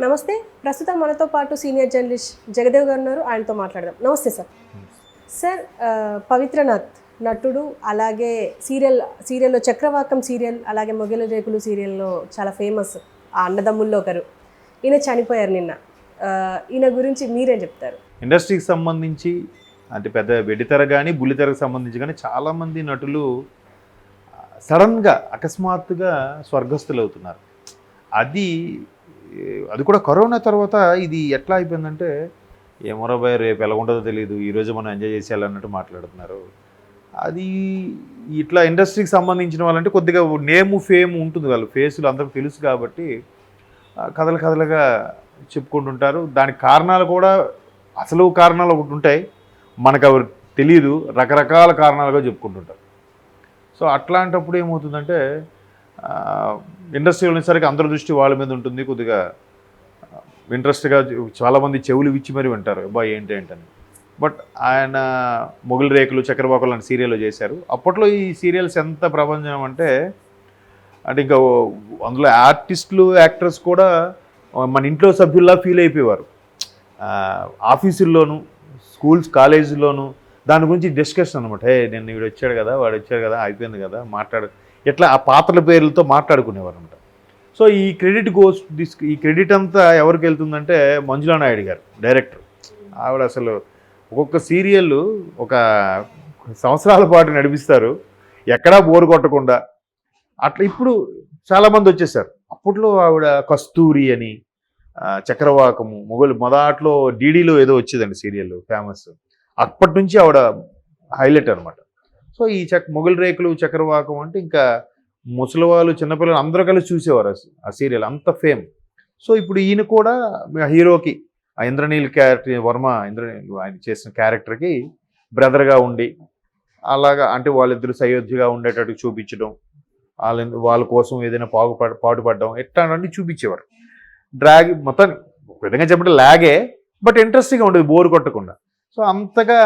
నమస్తే. ప్రస్తుతం మనతో పాటు సీనియర్ జర్నలిస్ట్ జగదేవ్ గారు ఉన్నారు. ఆయనతో మాట్లాడదాం. నమస్తే సార్. సార్ పవిత్రనాథ్ నటుడు, అలాగే సీరియల్లో చక్రవాకం సీరియల్, అలాగే మొగలి రేకులు సీరియల్లో చాలా ఫేమస్ ఆ అన్నదమ్ముల్లో ఒకరు. ఈయన చనిపోయారు నిన్న. ఈయన గురించి మీరేం చెప్తారు? ఇండస్ట్రీకి సంబంధించి అంటే పెద్ద వెడితెర కానీ బుల్లితెరకు సంబంధించి కానీ చాలామంది నటులు సడన్గా అకస్మాత్తుగా స్వర్గస్థులు అవుతున్నారు. అది కూడా కరోనా తర్వాత ఇది ఎట్లా అయిపోయిందంటే ఏమోరా భయ రేపు ఎలా ఉంటుందో తెలియదు, ఈరోజు మనం ఎంజాయ్ చేసేయాలన్నట్టు మాట్లాడుతున్నారు. అది ఇట్లా ఇండస్ట్రీకి సంబంధించిన వాళ్ళంటే కొద్దిగా నేము ఫేమ్ ఉంటుంది, వాళ్ళు ఫేసులు అందరికీ తెలుసు కాబట్టి కథలుగా చెప్పుకుంటుంటారు. దానికి కారణాలు కూడా అసలు కారణాలు ఒకటి ఉంటాయి, మనకు అవి తెలియదు, రకరకాల కారణాలుగా చెప్పుకుంటుంటారు. సో అట్లాంటప్పుడు ఏమవుతుందంటే ఇండస్ట్రీ వచ్చేసరికి అందరి దృష్టి వాళ్ళ మీద ఉంటుంది, కొద్దిగా ఇంట్రెస్ట్గా చాలామంది చెవులు విచ్చి మరీ వింటారు అబ్బాయి ఏంటని. బట్ ఆయన మొగలి రేకులు చక్రవాకులు లాంటి సీరియల్లో చేశారు. అప్పట్లో ఈ సీరియల్స్ ఎంత ప్రపంచం అంటే ఇంకా అందులో ఆర్టిస్టులు యాక్టర్స్ కూడా మన ఇంట్లో సభ్యుల్లా ఫీల్ అయిపోయేవారు. ఆఫీసుల్లోనూ స్కూల్స్ కాలేజీల్లోనూ దాని గురించి డిస్కషన్ అనమాట. నేను వీడు వచ్చాడు కదా, వాడు వచ్చాడు కదా, అయిపోయింది కదా, ఇట్లా ఆ పాత్రల పేర్లతో మాట్లాడుకునేవారు అనమాట. సో ఈ క్రెడిట్ అంతా ఎవరికి వెళ్తుందంటే మంజులా నాయుడు గారు, డైరెక్టర్. ఆవిడ అసలు ఒక్కొక్క సీరియల్ ఒక సంవత్సరాల పాటు నడిపిస్తారు, ఎక్కడా బోరు కొట్టకుండా. అట్లా ఇప్పుడు చాలామంది వచ్చేసారు. అప్పట్లో ఆవిడ కస్తూరి అని, చక్రవాకము, మొదట్లో డీడీలో ఏదో వచ్చేదండి సీరియల్ ఫేమస్, అప్పటి నుంచి ఆవిడ హైలైట్ అనమాట. సో ఈ మొగలి రేకులు చక్రవాకం అంటే ఇంకా ముసలి వాళ్ళు చిన్నపిల్లలు అందరూ కలిసి చూసేవారు ఆ సీరియల్, అంత ఫేమ్. సో ఇప్పుడు ఈయన కూడా హీరోకి ఆ ఇంద్రనీల్ క్యారెక్టర్, ఇంద్రనీల్ ఆయన చేసిన క్యారెక్టర్కి బ్రదర్గా ఉండి అలాగా అంటే వాళ్ళిద్దరు సయోధ్యగా ఉండేటట్టు చూపించడం, వాళ్ళ కోసం ఏదైనా పాటుపడడం ఎట్లాంటి చూపించేవారు. మొత్తం ఒక విధంగా చెప్పంటే లాగే, బట్ ఇంట్రెస్టింగ్గా ఉండేది, బోరు కొట్టకుండా. సో అంతగా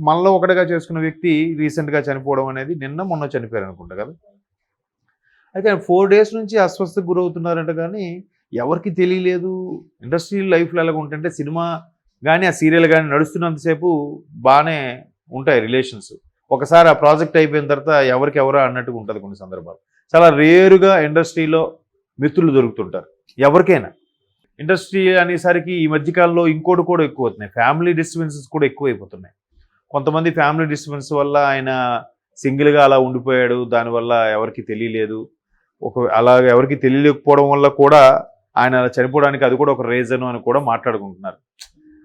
మనలో ఒకటిగా చేసుకున్న వ్యక్తి రీసెంట్గా చనిపోవడం అనేది, మొన్న చనిపోయారు అనుకుంటా కదా. అయితే 4 days నుంచి అస్వస్థకు గురవుతున్నారంట, కానీ ఎవరికి తెలియలేదు. ఇండస్ట్రీ లైఫ్లో ఎలాగ ఉంటుంటే సినిమా కానీ ఆ సీరియల్ కానీ నడుస్తున్నంతసేపు బాగానే ఉంటాయి రిలేషన్స్. ఒకసారి ఆ ప్రాజెక్ట్ అయిపోయిన తర్వాత ఎవరికెవరా అన్నట్టుగా ఉంటుంది కొన్ని సందర్భాలు. చాలా రేరుగా ఇండస్ట్రీలో మిత్రులు దొరుకుతుంటారు ఎవరికైనా. ఇండస్ట్రీ అనేసరికి ఈ మధ్యకాలంలో ఇంకోటి కూడా ఎక్కువ అవుతున్నాయి, ఫ్యామిలీ డిస్టర్బెన్సెస్ కూడా ఎక్కువ అయిపోతున్నాయి. కొంతమంది ఫ్యామిలీ డిస్టర్బెన్స్ వల్ల ఆయన సింగిల్గా అలా ఉండిపోయాడు, దానివల్ల ఎవరికి తెలియలేదు. అలాగే ఎవరికి తెలియకపోవడం వల్ల కూడా ఆయన చనిపోవడానికి అది కూడా ఒక రీజన్ అని కూడా మాట్లాడుకుంటున్నారు.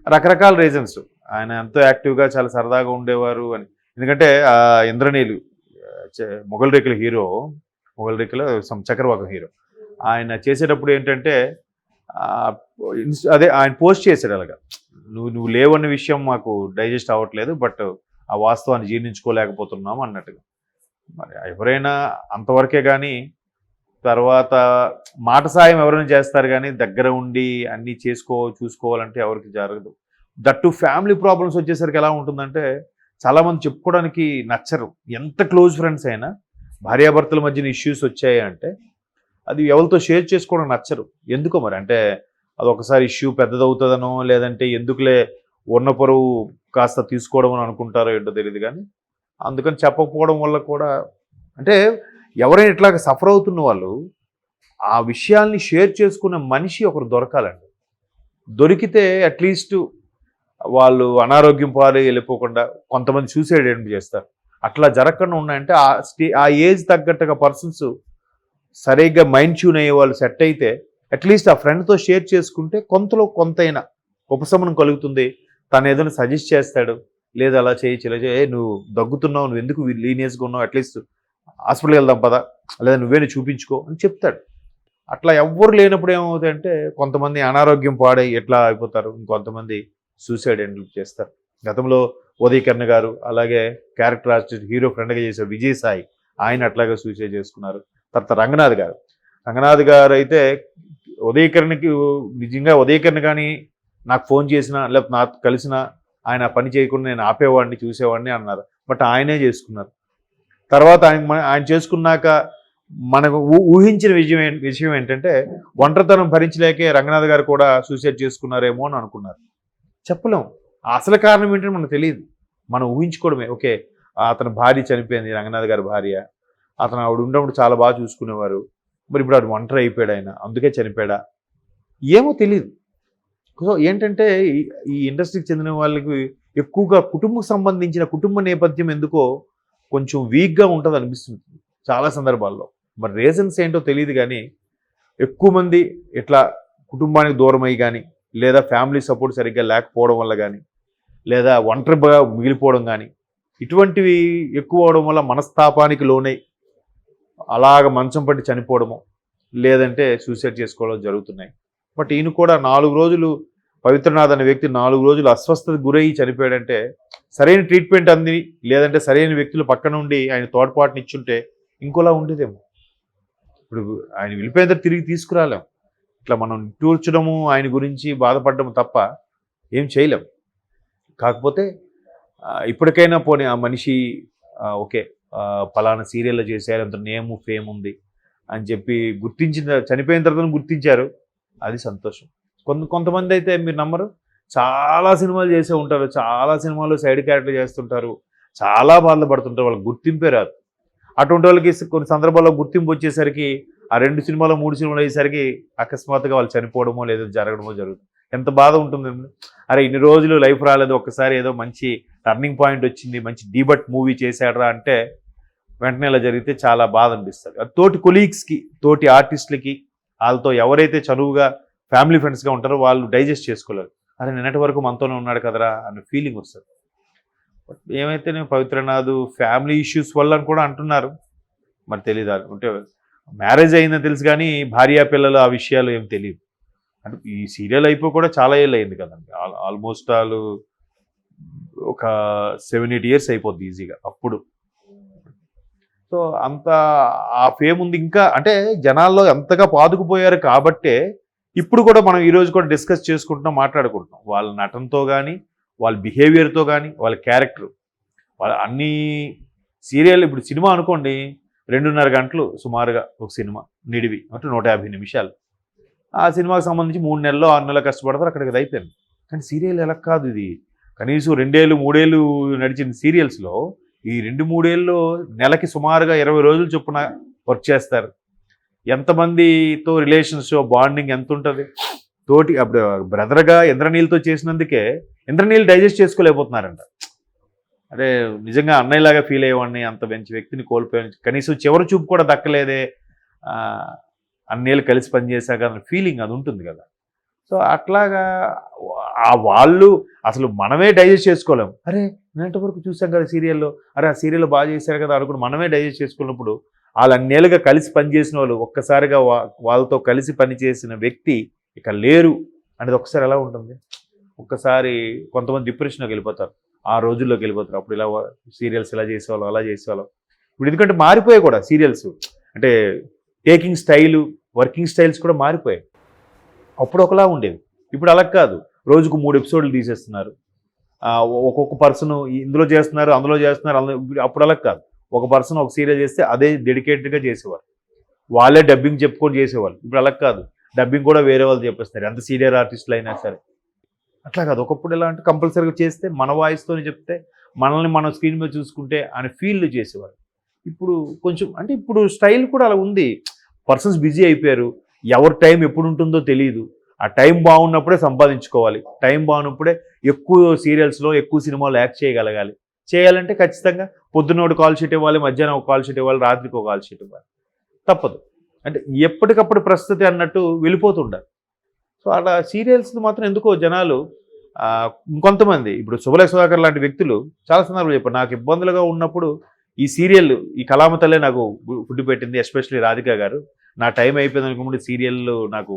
రకరకాల రీజన్స్. ఆయన ఎంతో యాక్టివ్గా చాలా సరదాగా ఉండేవారు అని. ఎందుకంటే ఇంద్రనీలు మొగలి రేకుల చక్రవాకం హీరో, ఆయన చేసేటప్పుడు ఏంటంటే అదే ఆయన పోస్ట్ చేశాడు అలాగా, నువ్వు లేవన్న విషయం మాకు డైజెస్ట్ అవ్వట్లేదు, బట్ ఆ వాస్తవాన్ని జీర్ణించుకోలేకపోతున్నాము అన్నట్టుగా. మరి ఎవరైనా అంతవరకే కానీ తర్వాత మాట సాయం ఎవరైనా చేస్తారు, కానీ దగ్గర ఉండి అన్నీ చూసుకోవాలంటే ఎవరికి జరగదు. దట్టు ఫ్యామిలీ ప్రాబ్లమ్స్ వచ్చేసరికి ఎలా ఉంటుందంటే చాలామంది చెప్పుకోవడానికి నచ్చరు. ఎంత క్లోజ్ ఫ్రెండ్స్ అయినా భార్యాభర్తల మధ్యన ఇష్యూస్ వచ్చాయి అంటే అది ఎవరితో షేర్ చేసుకోవడం నచ్చరు. ఎందుకో మరి, అంటే అది ఒకసారి ఇష్యూ పెద్దదవుతుందనో, లేదంటే ఎందుకులే ఉన్న పరువు కాస్త తీసుకోవడం అని అనుకుంటారో ఏంటో తెలియదు, కానీ అందుకని చెప్పకపోవడం వల్ల కూడా అంటే ఎవరైనా ఇట్లాగ సఫర్ అవుతున్న వాళ్ళు ఆ విషయాల్ని షేర్ చేసుకునే మనిషి ఒకరు దొరకాలండి. దొరికితే అట్లీస్ట్ వాళ్ళు అనారోగ్యం పాలు వెళ్ళిపోకుండా, కొంతమంది సూసైడ్ చేస్తారు, అట్లా జరగకుండా ఉన్నాయంటే ఆ ఏజ్ తగ్గట్టుగా పర్సన్స్ సరిగ్గా మైండ్ ట్యూన్ అయ్యే వాళ్ళు సెట్ అయితే అట్లీస్ట్ ఆ ఫ్రెండ్తో షేర్ చేసుకుంటే కొంతైనా ఉపశమనం కలుగుతుంది. తను ఏదైనా సజెస్ట్ చేస్తాడు, లేదా అలా చేయి, నువ్వు దగ్గుతున్నావు, నువ్వు ఎందుకు లీనియస్గా ఉన్నావు, అట్లీస్ట్ హాస్పిటల్కి వెళ్దాం పదా, లేదా నువ్వేనా చూపించుకో అని చెప్తాడు. అట్లా ఎవ్వరు లేనప్పుడు ఏమవుతాయంటే కొంతమంది అనారోగ్యం పాడై ఎట్లా అయిపోతారు, ఇంకొంతమంది సూసైడ్ ఎండ్ చేస్తారు. గతంలో ఉదయకర్ణ గారు, అలాగే క్యారెక్టర్ ఆర్టిస్ట్ హీరో ఫ్రెండ్గా చేసే విజయసాయి, ఆయన అట్లాగే సూసైడ్ చేసుకున్నారు. తర్వాత రంగనాథ్ గారు అయితే ఉదయకర్ణ కానీ నాకు ఫోన్ చేసినా లేకపోతే నాకు కలిసినా ఆయన పని చేయకుండా నేను ఆపేవాడిని, చూసేవాడిని అన్నారు. బట్ ఆయనే చేసుకున్నారు. తర్వాత ఆయన చేసుకున్నాక మనకు ఊహించిన విషయం ఏంటంటే ఒంటరితనం భరించలేకే రంగనాథ్ గారు కూడా సూసైడ్ చేసుకున్నారేమో అని అనుకున్నారు. చెప్పలేం. అసలు కారణం ఏంటంటే మనకు తెలియదు. మనం ఊహించుకోవడమే. ఓకే, అతని భార్య చనిపోయింది, రంగనాథ్ గారి భార్య. అతను ఆవిడ ఉన్నప్పుడు చాలా బాగా చూసుకునేవారు. మరి ఇప్పుడు ఆవిడ ఒంటరి అయిపోయాడు, ఆయన అందుకే చనిపోయాడా ఏమో తెలియదు. సో ఏంటంటే ఈ ఇండస్ట్రీకి చెందిన వాళ్ళకి ఎక్కువగా కుటుంబ నేపథ్యం ఎందుకో కొంచెం వీక్గా ఉంటుంది అనిపిస్తుంది చాలా సందర్భాల్లో. మరి రీజన్స్ ఏంటో తెలియదు కానీ ఎక్కువ మంది ఇట్లా కుటుంబానికి దూరం అయ్యి కానీ, లేదా ఫ్యామిలీ సపోర్ట్ సరిగ్గా లేకపోవడం వల్ల కానీ, లేదా ఒంటరిగా మిగిలిపోవడం కానీ, ఇటువంటివి ఎక్కువ అవడం వల్ల మనస్తాపానికి లోనై అలాగ మంచం పట్టి చనిపోవడము, లేదంటే సూసైడ్ చేసుకోవడం జరుగుతున్నాయి. బట్ ఈయన కూడా 4 రోజులు, పవిత్రనాథ్ అనే వ్యక్తి 4 రోజులు అస్వస్థతకు గురయ్యి చనిపోయాడంటే సరైన ట్రీట్మెంట్ అంది, లేదంటే సరైన వ్యక్తులు పక్కన ఉండి ఆయన తోడ్పాటుని ఇచ్చుంటే ఇంకోలా ఉండేదేమో. ఇప్పుడు ఆయన వెళ్ళిపోయిన తిరిగి తీసుకురాలేం. ఇట్లా మనం నిట్టూర్చడము, ఆయన గురించి బాధపడడం తప్ప ఏం చేయలేం. కాకపోతే ఇప్పటికైనా పోనీ ఆ మనిషి ఓకే పలానా సీరియల్లో చేశారు, అంత నేము ఫేమ్ ఉంది అని చెప్పి చనిపోయిన తర్వాత గుర్తించారు, అది సంతోషం. కొంతమంది అయితే మీరు నమ్మరు, చాలా సినిమాలు చేసే ఉంటారు, చాలా సినిమాలు సైడ్ క్యారెక్టర్ చేస్తుంటారు, చాలా బాధలు పడుతుంటారు, వాళ్ళకి గుర్తింపే రాదు. అటువంటి వాళ్ళకి కొన్ని సందర్భాల్లో గుర్తింపు వచ్చేసరికి ఆ 2 సినిమాలు 3 సినిమాలు అయ్యేసరికి అకస్మాత్తుగా వాళ్ళు చనిపోవడమో లేదా జరగడమో జరుగుతుంది. ఎంత బాధ ఉంటుంది. అరే ఇన్ని రోజులు లైఫ్ రాలేదు, ఒక్కసారి ఏదో మంచి టర్నింగ్ పాయింట్ వచ్చింది, మంచి డీబట్ మూవీ చేశాడరా అంటే వెంటనే ఇలా జరిగితే చాలా బాధ అనిపిస్తుంది. అది తోటి కొలీగ్స్కి, తోటి ఆర్టిస్టులకి, వాళ్ళతో ఎవరైతే చనువుగా ఫ్యామిలీ ఫ్రెండ్స్గా ఉంటారో వాళ్ళు డైజెస్ట్ చేసుకోలేరు. అరే నిన్నటి వరకు మనతోనే ఉన్నాడు కదరా అనే ఫీలింగ్ వస్తుంది. బట్ ఏమైతే నేను పవిత్రనాథ్ ఫ్యామిలీ ఇష్యూస్ వల్ల అని కూడా అంటున్నారు, మరి తెలీదు. అంటే మ్యారేజ్ అయిందని తెలుసు కానీ భార్య పిల్లలు ఆ విషయాలు ఏం తెలియదు. అంటే ఈ సీరియల్ అయిపోయి కూడా చాలా ఏళ్ళు అయింది కదండి, ఆల్మోస్ట్ ఒక 7-8 years అయిపోద్ది ఈజీగా అప్పుడు. సో అంత ఆ ఫేమ్ ఉంది ఇంకా, అంటే జనాల్లో ఎంతగా పాదుకుపోయారు కాబట్టే ఇప్పుడు కూడా మనం ఈరోజు కూడా డిస్కస్ చేసుకుంటున్నాం, మాట్లాడుకుంటున్నాం. వాళ్ళ నటనతో కానీ, వాళ్ళ బిహేవియర్తో కానీ, వాళ్ళ క్యారెక్టర్, వాళ్ళ అన్ని సీరియల్. ఇప్పుడు సినిమా అనుకోండి 2.5 గంటలు సుమారుగా ఒక సినిమా నిడివి, అంటే 150 నిమిషాలు. ఆ సినిమాకి సంబంధించి 3 నెలలు 6 నెలలు కష్టపడతారు, అక్కడికి అది అయిపోయింది. కానీ సీరియల్ ఎలా కాదు, ఇది కనీసం 2 ఏళ్ళు 3 ఏళ్ళు నడిచిన సీరియల్స్లో ఈ 2-3 ఏళ్ళు నెలకి సుమారుగా 20 రోజులు చొప్పున వర్క్ చేస్తారు. ఎంతమందితో రిలేషన్స్ బాండింగ్ ఎంత ఉంటుంది. తోటి అప్పుడు బ్రదర్గా ఇంద్రనీల్తో చేసినందుకే ఇంద్రనీల్ డైజెస్ట్ చేసుకోలేకపోతున్నారంట. అరే నిజంగా అన్నయ్యలాగా ఫీల్ అయ్యేవాడిని, అంత మంచి వ్యక్తిని కోల్పోయాను, కనీసం చివరి చూపు కూడా దక్కలేదే, అన్నేళ్ళు కలిసి పనిచేశాక అన్న ఫీలింగ్ అది ఉంటుంది కదా. సో అట్లాగా వాళ్ళు అసలు మనమే డైజెస్ట్ చేసుకోలేము. అరే నిన్నటి వరకు చూసాం కదా సీరియల్లో, అరే ఆ సీరియల్లో బాగా చేశారు కదా అనుకుని మనమే డైజెస్ట్ చేసుకున్నప్పుడు, వాళ్ళు అన్నేళ్ళుగా కలిసి పనిచేసిన వాళ్ళు ఒక్కసారిగా వాళ్ళతో కలిసి పనిచేసిన వ్యక్తి ఇక లేరు అనేది ఒకసారి ఎలా ఉంటుంది. ఒక్కసారి కొంతమంది డిప్రెషన్లోకి వెళ్ళిపోతారు, ఆ రోజుల్లోకి వెళ్ళిపోతారు. అప్పుడు ఇలా సీరియల్స్ ఇలా చేసేవాళ్ళం, అలా చేసేవాళ్ళం. ఇప్పుడు ఎందుకంటే మారిపోయాయి కూడా సీరియల్స్, అంటే టేకింగ్ స్టైలు, వర్కింగ్ స్టైల్స్ కూడా మారిపోయాయి. అప్పుడు ఒకలా ఉండేది, ఇప్పుడు అలా కాదు. రోజుకు 3 ఎపిసోడ్లు తీసేస్తున్నారు, ఒక్కొక్క పర్సన్ ఇందులో చేస్తున్నారు, అందులో చేస్తున్నారు. అప్పుడు అలా కాదు, ఒక పర్సన్ ఒక సీరియల్ చేస్తే అదే డెడికేటెడ్గా చేసేవారు, వాళ్ళే డబ్బింగ్ చెప్పుకొని చేసేవాళ్ళు. ఇప్పుడు అలా కాదు, డబ్బింగ్ కూడా వేరే వాళ్ళు చెప్పేస్తారు, ఎంత సీనియర్ ఆర్టిస్టులు అయినా సరే. అట్లా కాదు, ఒకప్పుడు ఎలా అంటే కంపల్సరీగా చేస్తే మన వాయిస్తోనే చెప్తే, మనల్ని మనం స్క్రీన్ మీద చూసుకుంటే అనే ఫీల్ చేసేవారు. ఇప్పుడు కొంచెం అంటే ఇప్పుడు స్టైల్ కూడా అలా ఉంది. పర్సన్స్ బిజీ అయిపోయారు, ఎవరి టైం ఎప్పుడు ఉంటుందో తెలియదు. ఆ టైం బాగున్నప్పుడే సంపాదించుకోవాలి, టైం బాగున్నప్పుడే ఎక్కువ సీరియల్స్లో ఎక్కువ సినిమాలు యాక్ట్ చేయగలగాలి. చేయాలంటే ఖచ్చితంగా పొద్దున్నోడు కాల్ షీట్ ఇవ్వాలి, మధ్యాహ్నం ఒక కాల్ షీట్ ఇవ్వాలి, రాత్రికి ఒక కాల్ షీట్ ఇవ్వాలి, తప్పదు. అంటే ఎప్పటికప్పుడు ప్రస్తుతి అన్నట్టు వెళ్ళిపోతుండాలి. సో అలా సీరియల్స్ మాత్రం ఎందుకో జనాలు ఇంకొంతమంది, ఇప్పుడు శుభలేఖ సుధాకర్ లాంటి వ్యక్తులు చాలా సందర్భాలు చెప్పారు, నాకు ఇబ్బందులుగా ఉన్నప్పుడు ఈ సీరియల్, ఈ కళామతల్లే నాకు ఫుడ్ పెట్టింది, ఎస్పెషల్లీ రాధిక గారు. నా టైం అయిపోయింది అనుకుంటే సీరియల్ నాకు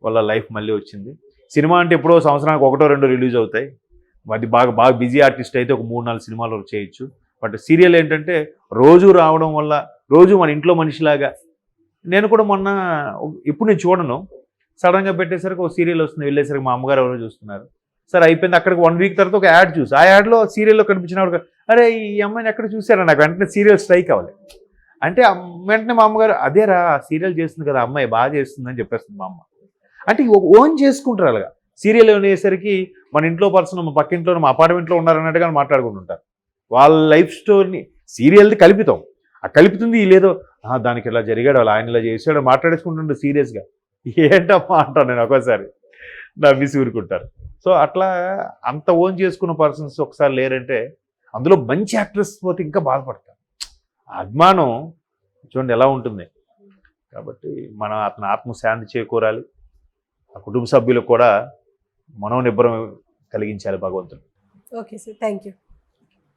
వాళ్ళ లైఫ్ మళ్ళీ వచ్చింది. సినిమా అంటే ఎప్పుడో సంవత్సరానికి 1-2 రిలీజ్ అవుతాయి, అది బాగా బిజీ ఆర్టిస్ట్ అయితే ఒక 3-4 సినిమాలు వరకు చేయొచ్చు. బట్ సీరియల్ ఏంటంటే రోజు రావడం వల్ల, రోజు మన ఇంట్లో మనిషిలాగా. నేను కూడా మొన్న ఇప్పుడు నేను చూడను, సడన్గా పెట్టేసరికి ఒక సీరియల్ వస్తుంది, వెళ్ళేసరికి మా అమ్మగారు ఎవరో చూస్తున్నారు. సరే అయిపోయింది, అక్కడికి 1 వీక్ తర్వాత ఒక యాడ్ చూసి, ఆ యాడ్లో సీరియల్లో కనిపించినప్పుడు అరే ఈ అమ్మాయిని ఎక్కడ చూసారా, నాకు వెంటనే సీరియల్ స్ట్రైక్ అవ్వాలి. అంటే వెంటనే మా అమ్మగారు అదేరా సీరియల్ చేస్తుంది కదా అమ్మాయి బాగా చేస్తుందని చెప్పేస్తుంది మా అమ్మ. అంటే ఓన్ చేసుకుంటారు అలాగా. సీరియల్ అనేసరికి మన ఇంట్లో పర్సన్ మా పక్కింట్లో మా అపార్ట్మెంట్లో ఉన్నారన్నట్టుగా మాట్లాడుకుంటుంటారు. వాళ్ళ లైఫ్ స్టోరీని సీరియల్ది కల్పితం. ఆ కల్పితుంది లేదో దానికి ఇలా జరిగాడు వాళ్ళు ఆయన ఇలా చేసాడు మాట్లాడేసుకుంటుండే సీరియస్గా. ఏంటమ్మా అంటాను నేను ఒక్కోసారి నవ్విసి ఊరుకుంటారు. సో అట్లా అంత ఓన్ చేసుకున్న పర్సన్స్ ఒకసారి లేరంటే అందులో మంచి యాక్ట్రెస్ పోతే ఇంకా బాధపడతారు. అభిమానం చూడండి ఎలా ఉంటుంది. కాబట్టి మనం అతని ఆత్మశాంతి చేకూరాలి, ఆ కుటుంబ సభ్యులకు కూడా మనోనిబ్బరం కలిగించాలి భగవంతుడు. Okay sir, thank you.